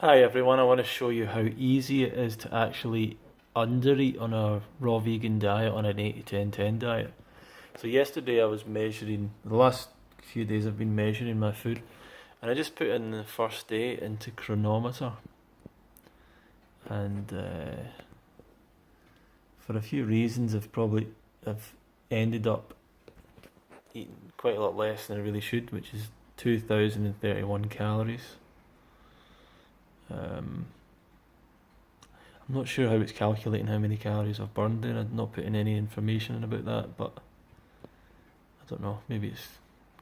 Hi everyone, I want to show you how easy it is to actually undereat on a raw vegan diet, on an 80-10-10 diet. So yesterday I was measuring, the last few days I've been measuring my food, and I just put in the first day into Chronometer, and for a few reasons I've ended up eating quite a lot less than I really should, which is 2,031 calories. Um, I'm not sure how it's calculating how many calories I've burned in. I've not put in any information about that, but I don't know. Maybe it's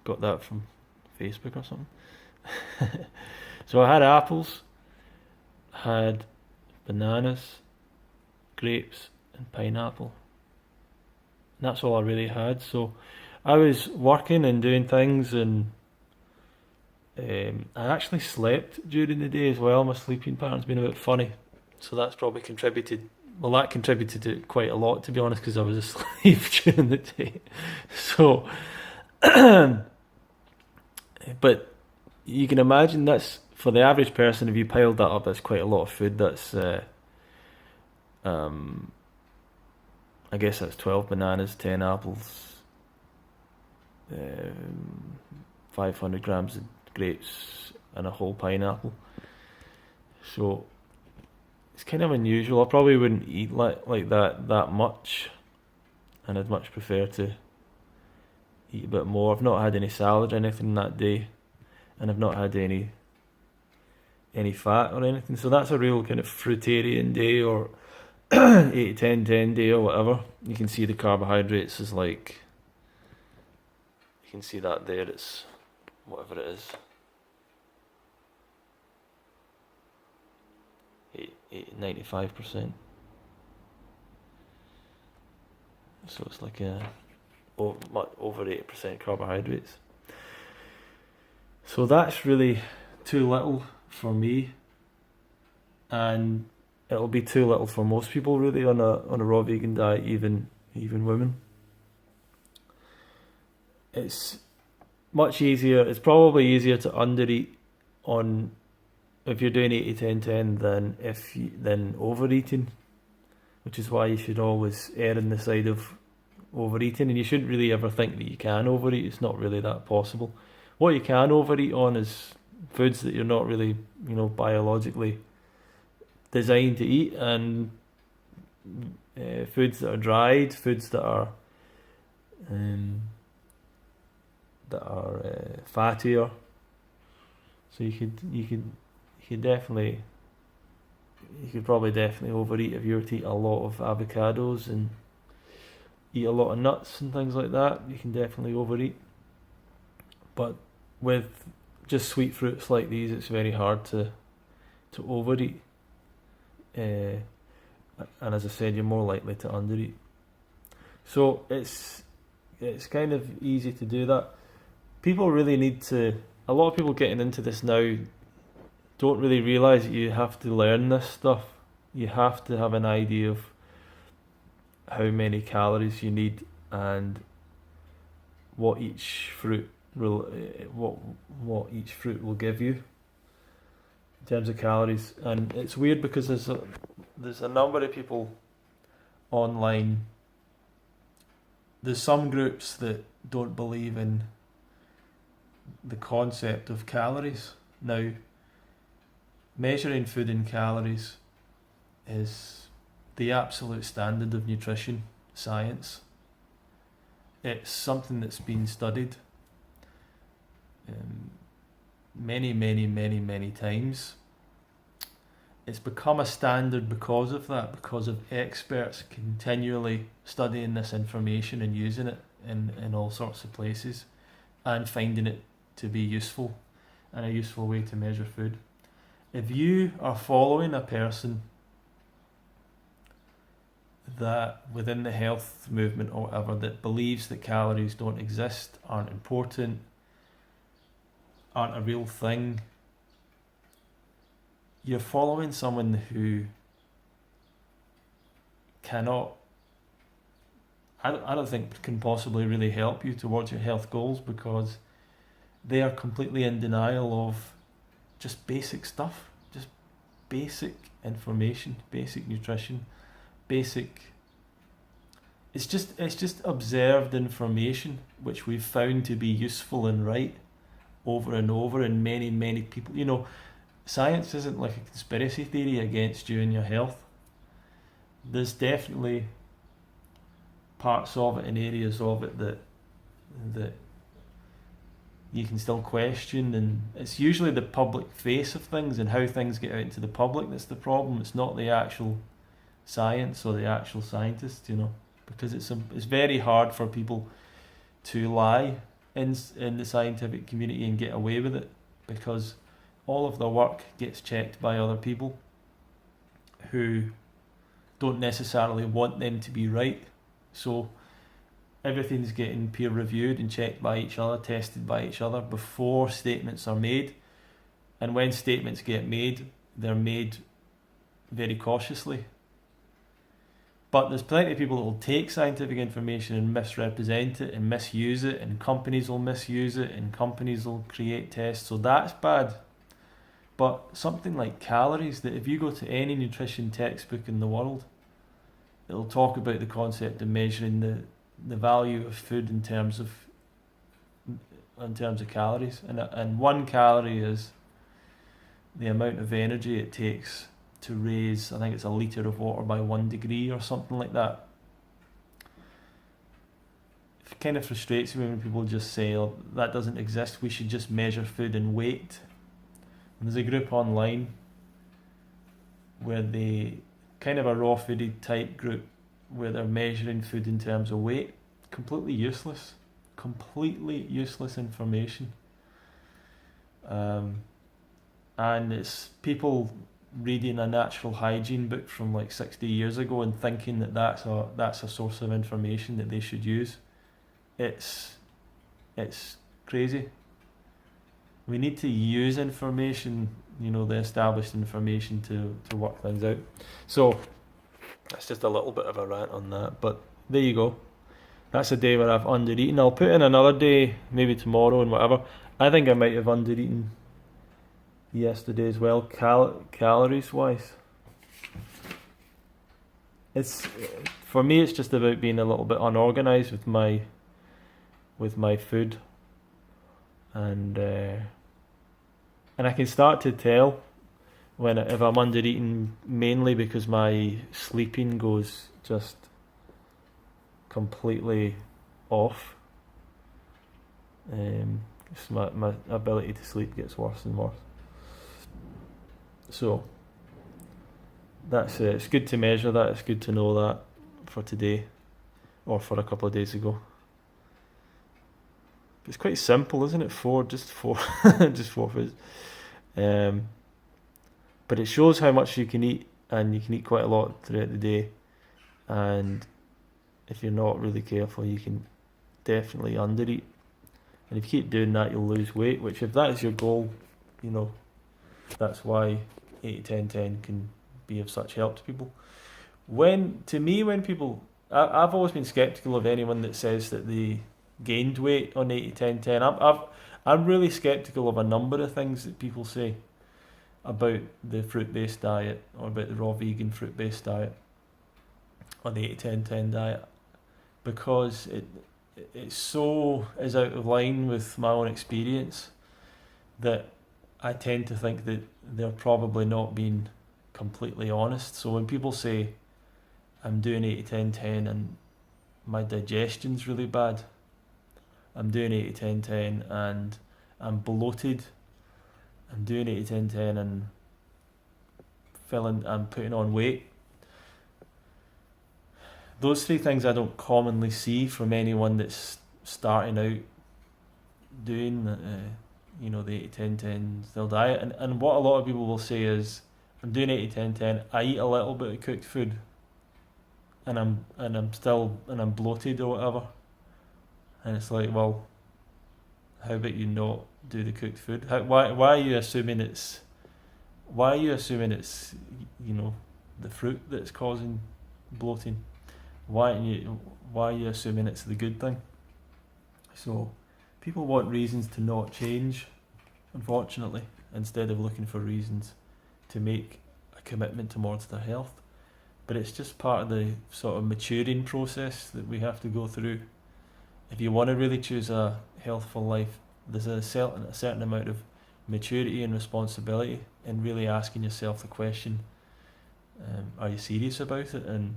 got that from Facebook or something. So I had apples, had bananas, grapes, and pineapple. And that's all I really had. So I was working and doing things, and I actually slept during the day as well. My sleeping pattern's been a bit funny, so that's probably contributed. Well, that contributed to it quite a lot, to be honest, because I was asleep during the day. So, but you can imagine that's for the average person. If you piled that up, that's quite a lot of food. Um, I guess that's 12 bananas, 10 apples, 500 grams of grapes, and a whole pineapple. So it's kind of unusual. I probably wouldn't eat like that much, and I'd much prefer to eat a bit more. I've not had any salad or anything that day, and I've not had any fat or anything. So that's a real kind of fruitarian day, or 8-10-10 day, or whatever. You can see the carbohydrates is like, you can see that there. It's whatever it is. 95%. So it's like over 80% carbohydrates. So that's really too little for me, and it'll be too little for most people really on a raw vegan diet, even women. It's much easier. It's probably easier to undereat on if you're doing 80-10-10 than overeating, which is why you should always err on the side of overeating, and you shouldn't really ever think that you can overeat. It's not really that possible. What you can overeat on is foods that you're not really, biologically designed to eat, and foods that are dried, foods um, that are fattier. So you could probably definitely overeat if you were to eat a lot of avocados and eat a lot of nuts and things like that. You can definitely overeat, but with just sweet fruits like these, it's very hard to overeat. Uh, and as I said, you're more likely to undereat. So it's kind of easy to do that. People really need to. A lot of people getting into this now don't really realize that you have to learn this stuff. You have to have an idea of how many calories you need and what each fruit what each fruit will give you in terms of calories. And it's weird because there's a number of people online. There's some groups that don't believe in the concept of calories. Now, measuring food in calories is the absolute standard of nutrition science. It's something that's been studied many times. It's become a standard because of that, because of experts continually studying this information and using it in all sorts of places and finding it to be useful and a useful way to measure food. If you are following a person that within the health movement or whatever that believes that calories don't exist, aren't important, aren't a real thing, you're following someone who cannot, I don't think can possibly really help you towards your health goals, because they are completely in denial of just basic stuff, just basic information, basic nutrition, basic. It's just observed information which we've found to be useful and right over and over, and many people. Science isn't like a conspiracy theory against you and your health. There's definitely parts of it and areas of it that you can still question, and it's usually the public face of things and how things get out into the public that's the problem. It's not the actual science or the actual scientists, because it's very hard for people to lie in the scientific community and get away with it, because all of their work gets checked by other people who don't necessarily want them to be right. So everything's getting peer reviewed and checked by each other, tested by each other before statements are made. And when statements get made, they're made very cautiously. But there's plenty of people that will take scientific information and misrepresent it and misuse it, and companies will misuse it, and companies will create tests, so that's bad. But something like calories, that if you go to any nutrition textbook in the world, it'll talk about the concept of measuring the value of food in terms of calories, and 1 calorie is the amount of energy it takes to raise, I think it's a litre of water by 1 degree or something like that. It kind of frustrates me when people just say, oh, that doesn't exist, we should just measure food in weight. And there's a group online where they, kind of a raw foodie type group, where they're measuring food in terms of weight. Completely useless information. And it's people reading a natural hygiene book from like 60 years ago and thinking that that's a source of information that they should use. It's crazy. We need to use information, the established information to work things out. So that's just a little bit of a rant on that, but there you go. That's a day where I've undereaten. I'll put in another day, maybe tomorrow and whatever. I think I might have undereaten yesterday as well, calories wise. For me, it's just about being a little bit unorganized with my food, and I can start to tell if I'm undereating, mainly because my sleeping goes just completely off. My ability to sleep gets worse and worse. So that's it. It's good to measure that. It's good to know that for today, or for a couple of days ago. It's quite simple, isn't it? Just four foods. But it shows how much you can eat, and you can eat quite a lot throughout the day. And if you're not really careful, you can definitely undereat. And if you keep doing that, you'll lose weight, which, if that is your goal, that's why 80-10-10 can be of such help to people. When people, I've always been sceptical of anyone that says that they gained weight on 80-10-10. I'm really sceptical of a number of things that people say about the fruit-based diet, or about the raw vegan fruit-based diet, or the 80-10-10 diet, because it so is out of line with my own experience that I tend to think that they're probably not being completely honest. So when people say I'm doing 80-10-10 and my digestion's really bad, I'm doing 80-10-10 and I'm bloated, I'm doing 80-10-10 and I'm putting on weight, those 3 things I don't commonly see from anyone that's starting out doing the 80-10-10 still diet. And what a lot of people will say is, I'm doing 80-10-10, I eat a little bit of cooked food, and I'm bloated or whatever. And it's like, well, how about you not do the cooked food? Why are you assuming it's the fruit that's causing bloating? Why are you assuming it's the good thing? So people want reasons to not change, unfortunately, instead of looking for reasons to make commitment towards their health. But it's just part of the sort of maturing process that we have to go through. If you want to really choose a healthful life, there's a certain amount of maturity and responsibility in really asking yourself the question, are you serious about it, and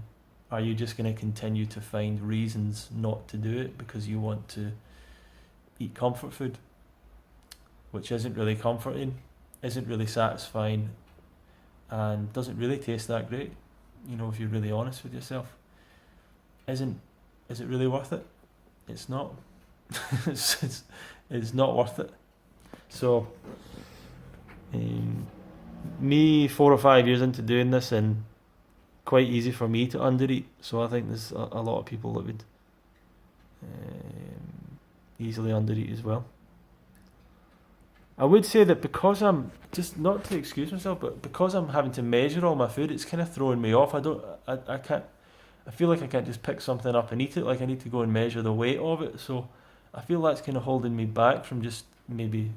are you just going to continue to find reasons not to do it because you want to eat comfort food, which isn't really comforting, isn't really satisfying, and doesn't really taste that great, if you're really honest with yourself. Is it really worth it? It's not. it's not worth it. So, me 4 or 5 years into doing this, and quite easy for me to undereat. So I think there's a lot of people that would easily undereat as well. I would say that because I'm, just not to excuse myself, but because I'm having to measure all my food, it's kind of throwing me off. I feel like I can't just pick something up and eat it. Like, I need to go and measure the weight of it. So I feel that's kind of holding me back from just maybe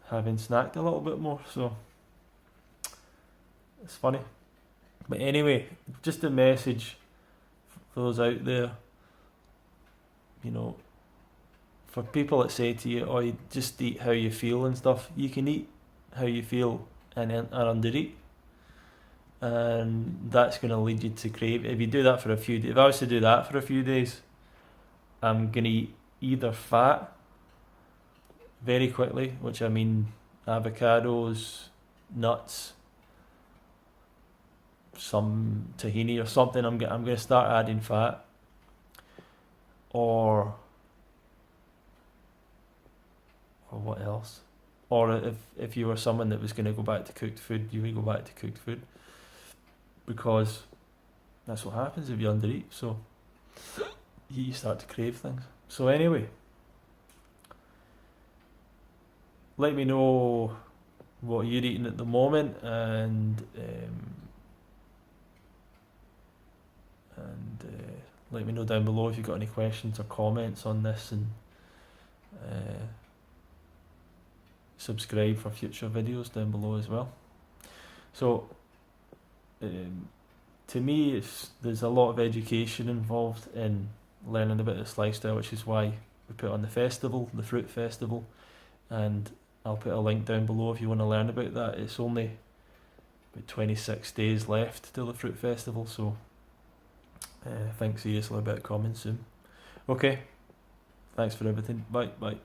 having snacked a little bit more. So it's funny. But anyway, just a message for those out there, for people that say to you, oh, you just eat how you feel and stuff. You can eat how you feel and undereat. And that's going to lead you to crave. If you do that for a few days, if I was to do that for a few days, I'm going to eat either fat very quickly, which I mean avocados, nuts, some tahini or something. I'm going to start adding fat, or what else? Or if you were someone that was going to go back to cooked food, you would go back to cooked food, because that's what happens if you undereat. So you start to crave things. So anyway, let me know what you're eating at the moment, and let me know down below if you've got any questions or comments on this, and subscribe for future videos down below as well. So to me, there's a lot of education involved in learning about this lifestyle, which is why we put on the fruit festival, and I'll put a link down below if you want to learn about that. It's only about 26 days left till the fruit festival, so think seriously about coming soon. Okay, thanks for everything. Bye.